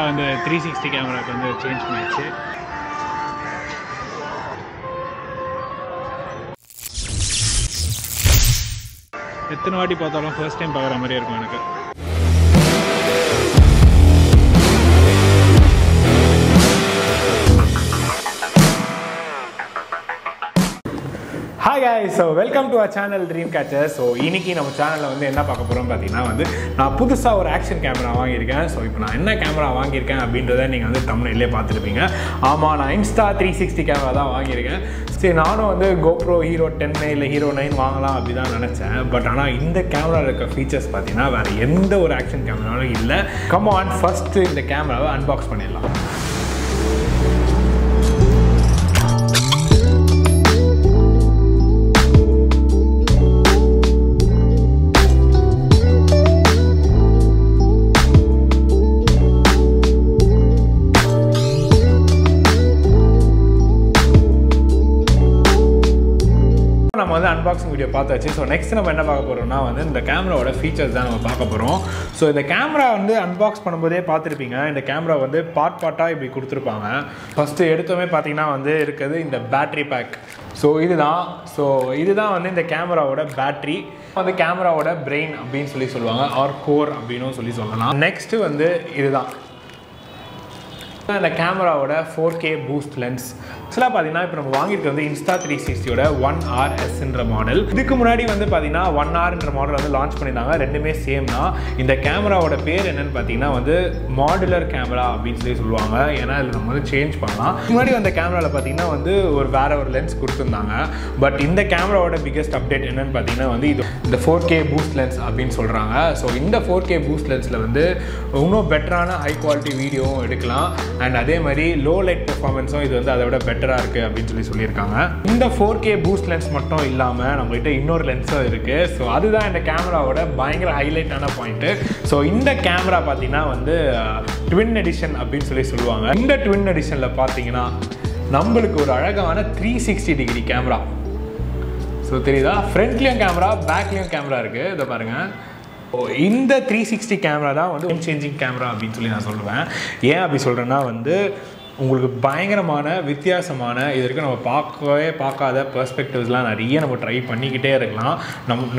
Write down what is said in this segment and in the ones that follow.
அந்த 360 கேமராக்கு வந்து சேஞ்ச் பண்ணியாச்சு. எத்தனை வாட்டி பார்த்தாலும் ஃபர்ஸ்ட் டைம் பார்க்குற மாதிரியே இருக்கும் எனக்கு. Hi guys, so welcome to our channel Dreamcatcher. So இன்னைக்கு நம்ம சேனலில் வந்து என்ன பார்க்க போகிறோம் பார்த்தீங்கன்னா வந்து நான் புதுசாக ஒரு ஆக்ஷன் கேமரா வாங்கியிருக்கேன். ஸோ இப்போ நான் என்ன கேமரா வாங்கியிருக்கேன் அப்படின்றத நீங்கள் வந்து தம்ப்நெயிலே பார்த்துருப்பீங்க. ஆமாம், நான் இன்ஸ்டா 360 கேமரா தான் வாங்கியிருக்கேன். சரி, நானும் வந்து GoPro Hero 10 இல்லை Hero 9 வாங்கலாம் அப்படி தான் நினச்சேன். பட் ஆனால் இந்த கேமராவில் இருக்க ஃபீச்சர்ஸ் பார்த்தீங்கன்னா வேறு எந்த ஒரு ஆக்ஷன் கேமராவும் இல்லை. கம் ஆன், ஃபஸ்ட்டு இந்த கேமராவை அன்பாக்ஸ் பண்ணிடலாம். நம்ம வந்து அன்பாக்சிங் வீடியோ பார்த்தாச்சு. ஸோ நெக்ஸ்ட் நம்ம என்ன பார்க்க போகிறோம்னா வந்து இந்த கேமராவோட ஃபீச்சர்ஸ் தான் நம்ம பார்க்க போகிறோம். ஸோ இந்த கேமரா வந்து அன்பாக்ஸ் பண்ணும்போதே பார்த்துருப்பீங்க. இந்த கேமரா வந்து பார்ட்டாக இப்படி கொடுத்துருப்பாங்க. ஃபஸ்ட்டு எடுத்தோமே பார்த்தீங்கன்னா வந்து இருக்குது இந்த பேட்ரி பேக். ஸோ இதுதான் வந்து இந்த கேமராவோட பேட்ரி, வந்து கேமராவோட பிரெயின் அப்படின்னு சொல்லுவாங்க, ஆர் கோர் அப்படின்னு சொல்லலாம். நெக்ஸ்ட்டு வந்து இதுதான் இந்த கேமராவோட 4K பூஸ்ட் லென்ஸ். ஆக்சுவலாக பார்த்தீங்கன்னா இப்போ நம்ம வாங்கியிருக்க வந்து இன்ஸ்டா 360யோட 1RSன்ற மாடல். இதுக்கு முன்னாடி வந்து பார்த்தீங்கன்னா 1Rன்ற மாடல் வந்து லான்ச் பண்ணியிருந்தாங்க. ரெண்டுமே சேம் தான். இந்த கேமராவோட பேர் என்னன்னு பார்த்தீங்கன்னா வந்து மாடுலர் கேமரா அப்படின்னு சொல்லுவாங்க. ஏன்னா இதில் நம்ம வந்து சேஞ்ச் பண்ணலாம். முன்னாடி அந்த கேமராவில் பார்த்தீங்கன்னா வந்து வேற ஒரு லென்ஸ் கொடுத்துருந்தாங்க. பட் இந்த கேமராவோட பிக்கஸ்ட் அப்டேட் என்னன்னு பார்த்தீங்கன்னா வந்து இந்த 4K பூஸ்ட் லென்ஸ் அப்படின்னு சொல்கிறாங்க. ஸோ இந்த 4K பூஸ்ட் லென்ஸில் வந்து இன்னும் பெட்டரான ஹை குவாலிட்டி வீடியோவும் எடுக்கலாம். அண்ட் அதே மாதிரி லோ லைட் பெர்ஃபார்மன்ஸும் இது வந்து அதை விட பெட்டராக இருக்குது அப்படின்னு சொல்லியிருக்காங்க. இந்த 4K பூஸ்ட் லென்ஸ் மட்டும் இல்லாமல் நம்மகிட்ட இன்னொரு லென்ஸும் இருக்குது. ஸோ அதுதான் இந்த கேமராவோட பயங்கர ஹைலைட்டான பாயிண்ட்டு. ஸோ இந்த கேமரா பார்த்தீங்கன்னா வந்து ட்வின் எடிஷன் அப்படின்னு சொல்லுவாங்க. இந்த ட்வின் எடிஷனில் பார்த்தீங்கன்னா நம்மளுக்கு ஒரு அழகான 360 டிகிரி கேமரா. ஸோ தெரியுதா, ஃப்ரண்ட்லேயும் கேமரா பேக்லேயும் கேமரா இருக்குது. இதை பாருங்கள். இந்த 360 கேமரா தான் வந்து கேம் சேஞ்சிங் கேமரா அப்படின்னு நான் சொல்லுவேன். ஏன் அப்படி சொல்கிறேன்னா வந்து உங்களுக்கு பயங்கரமான வித்தியாசமான இது வரைக்கும் நம்ம பார்க்காத பெர்ஸ்பெக்டிவ்ஸ்லாம் நிறைய நம்ம ட்ரை பண்ணிக்கிட்டே இருக்கலாம்.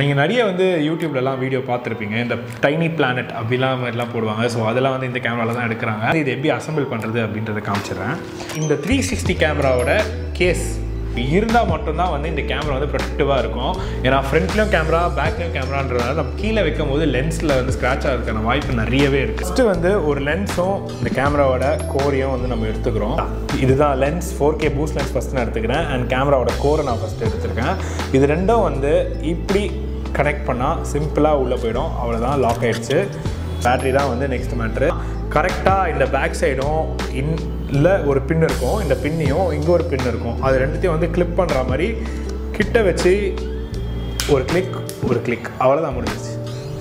நீங்கள் நிறைய வந்து யூடியூப்லலாம் வீடியோ பார்த்துருப்பீங்க. இந்த டைனி பிளானட் அப்படிலாம் மாதிரிலாம் போடுவாங்க. ஸோ அதெல்லாம் வந்து இந்த கேமராவில் தான் எடுக்கிறாங்க. இது எப்படி அசம்பிள் பண்ணுறது அப்படின்றத காமிச்சிடுறேன். இந்த 360 கேமராவோட கேஸ் இருந்தால் மட்டும்தான் வந்து இந்த கேமரா வந்து ப்ரொடெக்டிவாக இருக்கும். ஏன்னா ஃப்ரண்ட்லேயும் கேமரா பேக்லேயும் கேமரான்றதுனால நம்ம கீழே வைக்கும் போது லென்ஸில் வந்து ஸ்க்ராட்ச் ஆகிறதுக்கான வாய்ப்பு நிறையவே இருக்குது. ஃபஸ்ட்டு வந்து ஒரு லென்ஸும் இந்த கேமராவோட கோரையும் வந்து நம்ம எடுத்துக்கிறோம். இதுதான் lens, 4K boost lens first நான் எடுத்துக்கிறேன். அண்ட் கேமராவோட கோரை நான் ஃபஸ்ட்டு எடுத்துருக்கேன். இது ரெண்டும் வந்து இப்படி கனெக்ட் பண்ணால் சிம்பிளாக உள்ளே போயிடும். அவ்வளோதான், லாக் ஆகிடுச்சு. பேட்ரி தான் வந்து நெக்ஸ்ட் மேட்ரு. கரெக்டாக இந்த பேக் சைடும் இல்லை ஒரு பின் இருக்கும், இந்த பின்னையும் இங்கே ஒரு பின் இருக்கும். அது ரெண்டுத்தையும் வந்து கிளிப் பண்ணுற மாதிரி கிட்ட வச்சு ஒரு கிளிக் அவ்வளோதான், முடிஞ்சிச்சு.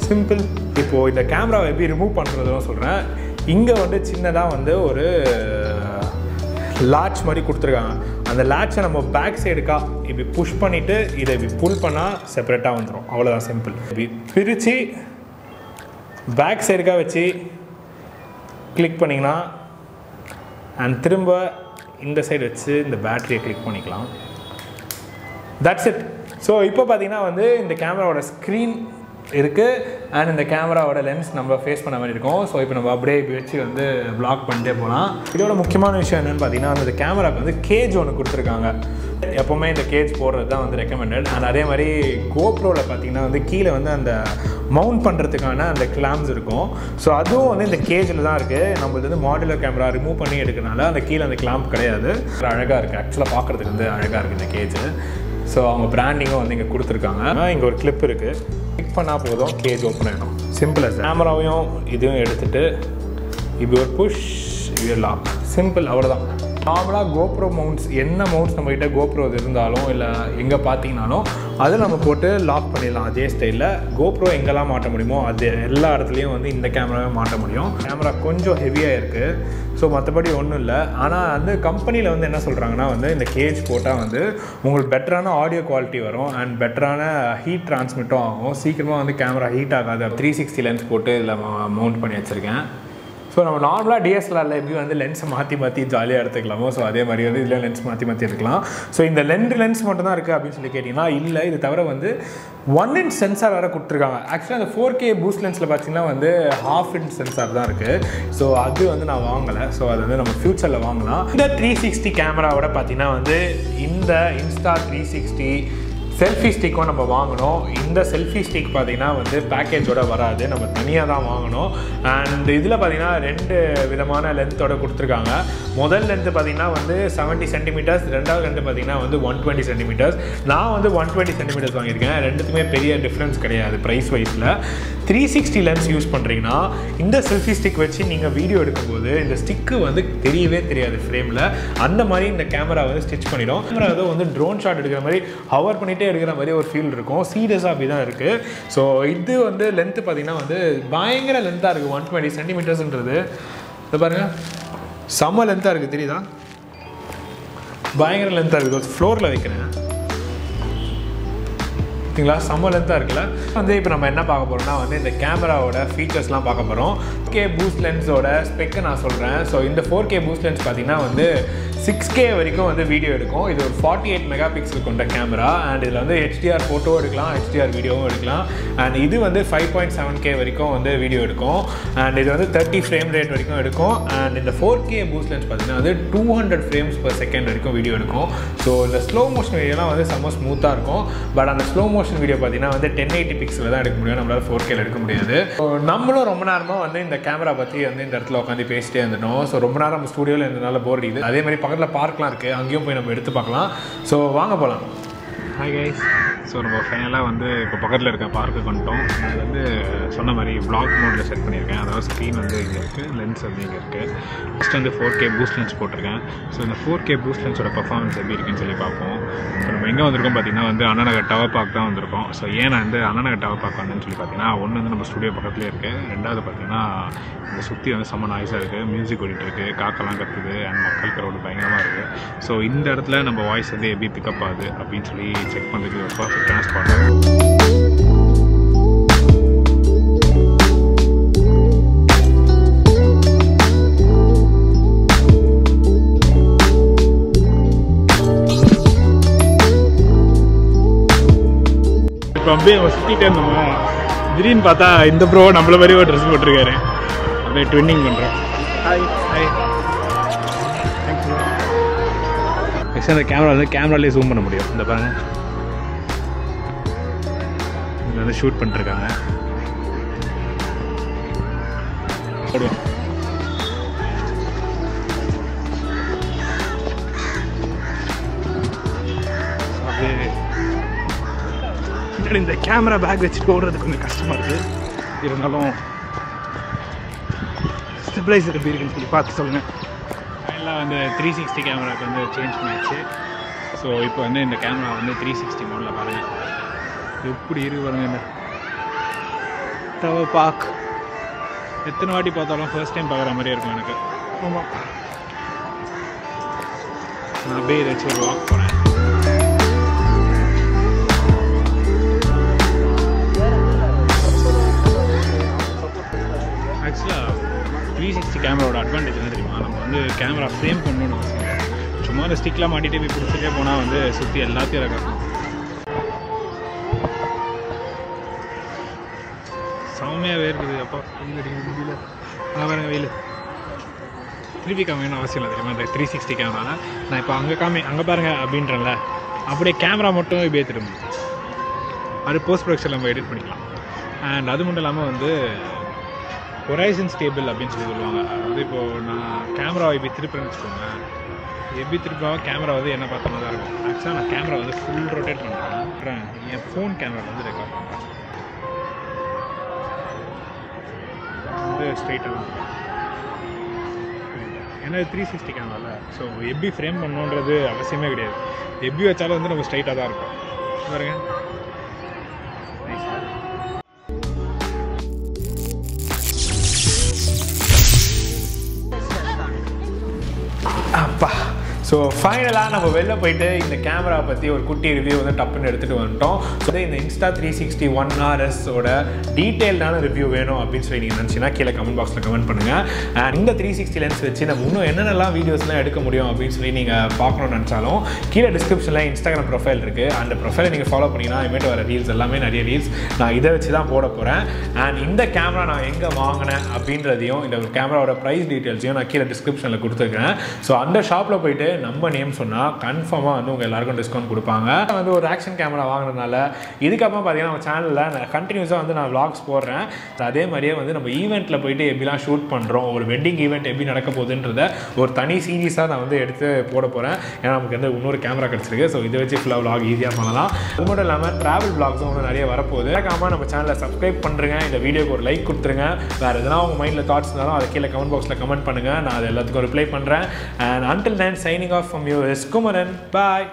சிம்பிள். இப்போது இந்த கேமராவை எப்படி ரிமூவ் பண்ணுறதுன்னு சொல்கிறேன். இங்கே வந்து சின்னதாக வந்து ஒரு லாட்ச் மாதிரி கொடுத்துருக்காங்க. அந்த லாட்சை நம்ம பேக் சைடுக்கா இப்படி புஷ் பண்ணிவிட்டு இதை இப்படி புல் பண்ணால் செப்பரேட்டாக வந்துடும். அவ்வளோதான், சிம்பிள். இப்படி பிரித்து பேக் சைடுக்காக வச்சு கிளிக் பண்ணிங்கன்னா அண்ட் திரும்ப இந்த சைடு வச்சு இந்த பேட்டரியை கிளிக் பண்ணிக்கலாம். That's it. ஸோ இப்போ பார்த்தீங்கன்னா வந்து இந்த கேமராவோட ஸ்க்ரீன் இருக்குது அண்ட் இந்த கேமராவோட லென்ஸ் நம்ம ஃபேஸ் பண்ண மாதிரி இருக்கும். ஸோ இப்போ நம்ம அப்படியே வச்சு வந்து ப்ளாக் பண்ணிட்டே போகலாம். இதோட முக்கியமான விஷயம் என்னென்னு பார்த்தீங்கன்னா அந்த கேமராவுக்கு வந்து கேஜ் ஒன்று கொடுத்துருக்காங்க. எப்போவுமே இந்த கேஜ் போடுறது தான் வந்து ரெக்கமெண்டட். அண்ட் அதே மாதிரி கோப்ரோவில் பார்த்தீங்கன்னா வந்து கீழே வந்து அந்த மவுண்ட் பண்ணுறதுக்கான அந்த கிளாம்ஸ் இருக்கும். ஸோ அதுவும் வந்து இந்த கேஜில் தான் இருக்குது. நம்மளுக்கு வந்து மாடுலர் கேமரா ரிமூவ் பண்ணி எடுக்கிறனால அந்த கீழே அந்த கிளாம்ப் கிடையாது. அழகாக இருக்குது, ஆக்சுவலாக பார்க்குறதுக்கு வந்து அழகாக இருக்குது இந்த கேஜு. ஸோ அவங்க பிராண்டிங்கும் வந்து இங்கே கொடுத்துருக்காங்க. இங்கே ஒரு கிளிப் இருக்குது, கிளிக் பண்ணால் போதும், கேஜ் ஓப்பன் ஆகிடும். சிம்பிள். கேமராவையும் இதுவும் எடுத்துகிட்டு இப்படி ஒரு புஷ், இது லாக், சிம்பிள், அவ்வளோதான். நார்மலாக கோப்ரோ மவுண்ட்ஸ், என்ன மவுண்ட்ஸ் நம்மகிட்ட கோப்ரோ இருந்தாலும் இல்லை எங்கே பார்த்தீங்கனாலும் அதை நம்ம போட்டு லாக் பண்ணிடலாம். அதே ஸ்டைலில் கோப்ரோ எங்கெல்லாம் மாட்ட முடியுமோ அது எல்லா இடத்துலையும் வந்து இந்த கேமராவே மாட்ட முடியும். கேமரா கொஞ்சம் ஹெவியாக இருக்குது. ஸோ மற்றபடி ஒன்றும் இல்லை. ஆனால் வந்து கம்பெனியில் வந்து என்ன சொல்கிறாங்கன்னா வந்து இந்த கேஜ் போட்டால் வந்து உங்களுக்கு பெட்டரான ஆடியோ குவாலிட்டி வரும் அண்ட் பெட்டரான ஹீட் ட்ரான்ஸ்மிட்டும் ஆகும். சீக்கிரமாக வந்து கேமரா ஹீட் ஆகாது. 360 லென்ஸ் போட்டு இதில் மவுண்ட் பண்ணி வச்சுருக்கேன். ஸோ நம்ம நார்மலாக டிஎஸ்எல்ஆரில் எப்படி வந்து லென்ஸை மாற்றி ஜாலியாக எடுத்துக்கலாமோ ஸோ அதே மாதிரி வந்து இதில் லென்ஸ் மாற்றி எடுக்கலாம். ஸோ இந்த லென்ஸ் மட்டும் தான் இருக்குது அப்படின்னு சொல்லி கேட்டிங்கன்னா இல்லை, இது தவிர வந்து 1" சென்சார் வேறு கொடுத்துருக்காங்க. ஆக்சுவலாக அந்த 4K பூஸ்ட் லென்ஸில் பார்த்தீங்கன்னா வந்து 1/2" சென்சார் தான் இருக்குது. ஸோ அது வந்து நான் வாங்கலை. ஸோ அது வந்து நம்ம ஃப்யூச்சரில் வாங்கலாம். இந்த 360 கேமராவோட பார்த்தீங்கன்னா வந்து இந்த Insta360 செல்ஃபி ஸ்டிக்கும் நம்ம வாங்கணும். இந்த செல்ஃபி ஸ்டிக் பார்த்திங்கன்னா வந்து பேக்கேஜோட வராது, நம்ம தனியாக தான் வாங்கணும். அண்ட் இதில் பார்த்திங்கன்னா 2 விதமான லென்த்தோடு கொடுத்துருக்காங்க. முதல் லென்த்து பார்த்திங்கன்னா வந்து 70 சென்டிமீட்டர்ஸ், ரெண்டாவது லென்த்து பார்த்திங்கன்னா வந்து 120 சென்டிமீட்டர்ஸ். நான் வந்து 120 சென்டிமீட்டர்ஸ் வாங்கியிருக்கேன். ரெண்டுத்துக்குமே பெரிய டிஃப்ரென்ஸ் கிடையாது ப்ரைஸ் வைஸில். 360 லென்ஸ் யூஸ் பண்ணுறீங்கன்னா இந்த செல்ஃபி ஸ்டிக் வச்சு நீங்கள் வீடியோ எடுக்கும்போது இந்த ஸ்டிக்கு வந்து தெரியவே தெரியாது ஃப்ரேமில். அந்த மாதிரி இந்த கேமரா வந்து ஸ்டிச் பண்ணிடும். கேமரா ஏதோ வந்து ட்ரோன் ஷாட் எடுக்கிற மாதிரி ஹவர் பண்ணிவிட்டு எடுக்கிற மாதிரி ஒரு ஃபீல் இருக்கும். சீரியஸாக அப்படி தான் இருக்குது. ஸோ இது வந்து லென்த்து பார்த்திங்கன்னா வந்து பயங்கர லென்த்தாக இருக்குது. 120 சென்டிமீட்டர்ஸ்ன்றது இதை பாருங்கள், செம்ம லென்த்தாக இருக்குது, தெரியுதா? பயங்கர லென்த்தாக இருக்குது. ஃப்ளோரில் வைக்கிறேன் ஓகேங்களா, செம்ம லென்த்தாக இருக்குல்ல. வந்து இப்போ நம்ம என்ன பார்க்க போகிறோம்னா வந்து இந்த கேமராவோட ஃபீச்சர்ஸ்லாம் பார்க்க போகிறோம். 4K பூஸ்ட் லென்ஸோட ஸ்பெக்கை நான் சொல்கிறேன். ஸோ இந்த 4K பூஸ்ட் லென்ஸ் பார்த்திங்கன்னா வந்து 6K வரைக்கும் வந்து வீடியோ எடுக்கும். இது ஒரு 48 மெகா பிக்சல் கொண்ட கேமரா. அண்ட் இதில் வந்து HDR ஃபோட்டோ எடுக்கலாம், HDR வீடியோவும் எடுக்கலாம். அண்ட் இது வந்து 5.7K வரைக்கும் வந்து வீடியோ எடுக்கும். அண்ட் இது வந்து 30 ஃப்ரேம் ரேட் வரைக்கும் எடுக்கும். அண்ட் இந்த 4K பூஸ்ட் லென்ஸ் பார்த்திங்கன்னா வந்து 200 ஃப்ரேம்ஸ் per செகண்ட் வரைக்கும் வீடியோ எடுக்கும். ஸோ இந்த ஸ்லோ மோஷன் வீடியோலாம் வந்து செம்ம ஸ்மூத்தாக இருக்கும். பட் அந்த ஸ்லோ மோஷன் வீடியோ பார்த்தீங்கன்னா வந்து 1080 பிக்சலில் தான் எடுக்க முடியும், நம்மளால் 4Kல எடுக்க முடியாது. ஸோ நம்மளும் ரொம்ப நேரமாக வந்து இந்த கேமரா பற்றி வந்து இந்த இடத்துல உட்காந்து பேசிட்டே இருந்துட்டோம். ஸோ ரொம்ப நேரம் நம்ம ஸ்டூடியோவில் இருந்தனால போர் அடிக்குது. அதே மாதிரி பக்கத்தில் பார்க்லாம் இருக்குது, அங்கேயும் போய் நம்ம எடுத்து பார்க்கலாம். ஸோ வாங்க போகலாம். Hi guys. ஸோ நம்ம ஃபைனலாக வந்து இப்போ பக்கத்தில் இருக்க பார்க்குக்கு வந்துட்டோம். அது வந்து சொன்ன மாதிரி வ்ளாக் மோடில் செட் பண்ணியிருக்கேன். அதாவது ஸ்க்ரீன் வந்து இங்கே இருக்குது, லென்ஸ் வந்து இங்கே இருக்குது. ஃபஸ்ட் வந்து 4K பூஸ்ட் லென்ஸ் போட்டிருக்கேன். ஸோ இந்த 4K பூஸ்ட் லென்ஸோட பர்ஃபார்மன்ஸ் எப்படி இருக்குன்னு சொல்லி பார்ப்போம். ஸோ நம்ம எங்கே வந்திருக்கோம் பார்த்தீங்கன்னா வந்து அண்ணா நகர் டவர் பார்க் தான் வந்திருக்கோம். ஸோ ஏன் நான் வந்து அண்ணா நகர் டவர் பார்க் வந்தேன்னு சொல்லி பார்த்தீங்கன்னா, ஒன்று வந்து நம்ம ஸ்டுடியோ பக்கத்துலேயே இருக்குது. ரெண்டாவது பார்த்தீங்கன்னா இந்த சுற்றி வந்து செம்ம நாய்ஸாக இருக்குது, மியூசிக் ஓடிட்டு இருக்குது, காக்கெல்லாம் கத்துது, அண்ட் மக்கள் க்ரௌடு பயங்கரமாக இருக்குது. ஸோ இந்த இடத்துல நம்ம வாய்ஸ் வந்து எப்படி பிக்கப் ஆகுது அப்படின்னு சொல்லி செக் பண்ணுறதுக்கு ஒரு பர்ஃபெக்டான ஸ்பாட். இப்போ அப்படியே நம்ம சுற்றிட்டே இருந்தோமா, திடீர்னு பார்த்தா இந்த ப்ரோ நம்மள மாதிரி ஒரு ட்ரெஸ் போட்டிருக்காரு. அப்படியே ட்வின்னிங் பண்ணுறோம். Hi hi, thank you. ஆக்சுவலாக அந்த கேமரா வந்து கேமராலேயே ஜூம் பண்ண முடியும். இந்த பாருங்க, இங்கே வந்து ஷூட் பண்ணிட்டுருக்காங்க. போடுவோம். அப்படியே இந்த கேமரா பேக் வச்சுட்டு ஓடுறது கொஞ்சம் கஷ்டமாக இருக்குது. இருந்தாலும் ஸ்டெபிளைசர் எப்படி இருக்குன்னு சொல்லி பார்த்து சொல்லுங்கள். எல்லாம் வந்து 360 கேமராவுக்கு வந்து சேஞ்ச் பண்ணிடுச்சு. ஸோ இப்போ வந்து இந்த கேமரா வந்து 360 மோடில் பாருங்கள் எப்படி இருக்கு பாருங்கள். இந்த டவர் பார்க் எத்தனை வாட்டி பார்த்தாலும் ஃபர்ஸ்ட் டைம் பார்க்குற மாதிரியே இருக்கும் எனக்கு. ஆமாம், நான் அப்படியே இதை வச்சு ஒரு வாக் போகிறேன். ஆக்சுவலாக 360 கேமராவோட அட்வான்டேஜ் என்ன தெரியுமா? நம்ம வந்து கேமரா ஃப்ரேம் பண்ணணும்னு அவசியம் இல்லை. சும்மா அந்த ஸ்டிக்லாம் மாட்டிகிட்டே போய் பிடிச்சிட்டே போனால் வந்து சுற்றி எல்லாத்தையும் இருக்கும். செம்மையாகவே இருக்குது. அப்பா வெயில் அடிக்குது, முடியல. பாருங்க வெயில். திருப்பி காமிக்கணும்னு அவசியம் இல்லை தெரியுமா? இந்த 360 கேமரா நான் இப்போ அங்கே பாருங்கள் அப்படின்றல, அப்படியே கேமரா மட்டும் இப்படியே திரும்ப அது போஸ்ட் ப்ரொடக்ஷன் நம்ம எடிட் பண்ணிக்கலாம். அண்ட் அது மட்டும் இல்லாமல் வந்து ஹொரைசன் ஸ்டேபிள் அப்படின்னு சொல்லி சொல்லுவாங்க. அதாவது இப்போது நான் கேமராவை இப்படி திருப்பேன்னு வச்சுக்கோங்க, எப்படி திருப்பாக கேமரா வந்து என்ன பார்த்த மாதிரி தான் இருக்கும். ஆக்சுவலாக நான் கேமரா வந்து ஃபுல் ரொட்டேட் பண்ணுறேன். என் ஃபோன் கேமரா வந்து ரெக்கார்ட் பண்ணுறேன் வந்து ஸ்ட்ரெயிட்டாக. ஏன்னா 360 கேமராவில் ஸோ எப்படி ஃப்ரேம் பண்ணணுன்றது அவசியமே கிடையாது. எப்படி வச்சாலும் வந்து நம்ம ஸ்ட்ரைட்டாக தான் இருக்கும். பாருங்க, அப்பா. ஸோ ஸோ ஃபைனலாக நம்ம வெளில போயிட்டு இந்த கேமரா பற்றி ஒரு குட்டி ரிவ்யூ வந்து டப்புன்னு எடுத்துகிட்டு வந்துட்டோம். ஸோ இந்த Insta360 ONE RSோட டீட்டெயில்டான ரிவ்யூ வேணும் அப்படின்னு சொல்லி நீங்கள் நினச்சிங்கன்னா கீழே கமெண்ட் பாக்ஸில் கமெண்ட் பண்ணுங்கள். அண்ட் இந்த 360 லென்ஸ் வச்சு நம்ம இன்னும் என்னென்னலாம் வீடியோஸ்லாம் எடுக்க முடியும் அப்படின்னு சொல்லி நீங்கள் பார்க்கணும்னு நினச்சாலும் கீழே டிஸ்கிரிப்ஷனில் இன்ஸ்டாகிராம் ப்ரொஃபைல் இருக்குது. அந்த ப்ரொஃபைலை நீங்கள் ஃபாலோ பண்ணிங்கன்னா இனிமேட்டு வர ரீல்ஸ் எல்லாமே நிறைய ரீல்ஸ் நான் இதை வச்சு தான் போட போகிறேன். அண்ட் இந்த கேமரா நான் எங்கே வாங்கினேன் அப்படின்றதையும் இந்த கேமராவோட ப்ரைஸ் டீட்டெயில்ஸையும் நான் கீழே டிஸ்கிரிப்ஷனில் கொடுத்துருக்கேன். ஸோ அந்த ஷாப்பில் போயிட்டு நம்ம நேம் சொன்னால் கன்ஃபார்மாக வந்து உங்கள் எல்லாருக்கும் டிஸ்கவுண்ட் கொடுப்பாங்க. வந்து ஒரு ஆக்ஷன் கேமரா வாங்கினதுனால இதுக்கப்புறம் பார்த்தீங்கன்னா நம்ம சேனலில் கண்டினியூஸாக வந்து நான் vlogs போடுறேன். அதே மாதிரியே வந்து நம்ம ஈவெண்ட்டில் போயிட்டு எப்படிலாம் ஷூட் பண்ணுறோம், ஒரு வெட்டிங் ஈவெண்ட் எப்படி நடக்க போகுதுன்றத ஒரு தனி சீரீஸாக நான் வந்து எடுத்து போட போகிறேன். ஏன்னா நமக்கு வந்து இன்னொரு கேமரா கிடச்சிருக்கு. ஸோ இதை வச்சு ஃபுல்லாக vlog ஈஸியாக பண்ணலாம். அது மட்டும் இல்லாமல் ட்ராவல் vlogsம் வந்து நிறைய வரப்போகுது. மறக்காம நம்ம சேனலை சப்ஸ்கிரைப் பண்ணுறேங்க, இந்த வீடியோக்கு ஒரு லைக் கொடுத்துருங்க. வேறு எதனா உங்கள் மைண்டில் தாட்ஸ் இருந்தாலும் அதை கீழே கமெண்ட் பாக்ஸில் கமெண்ட் பண்ணுங்கள். நான் அது எல்லாத்துக்கும் ரிப்ளை பண்ணுறேன். And until then signing off from you is Kumaran. Bye.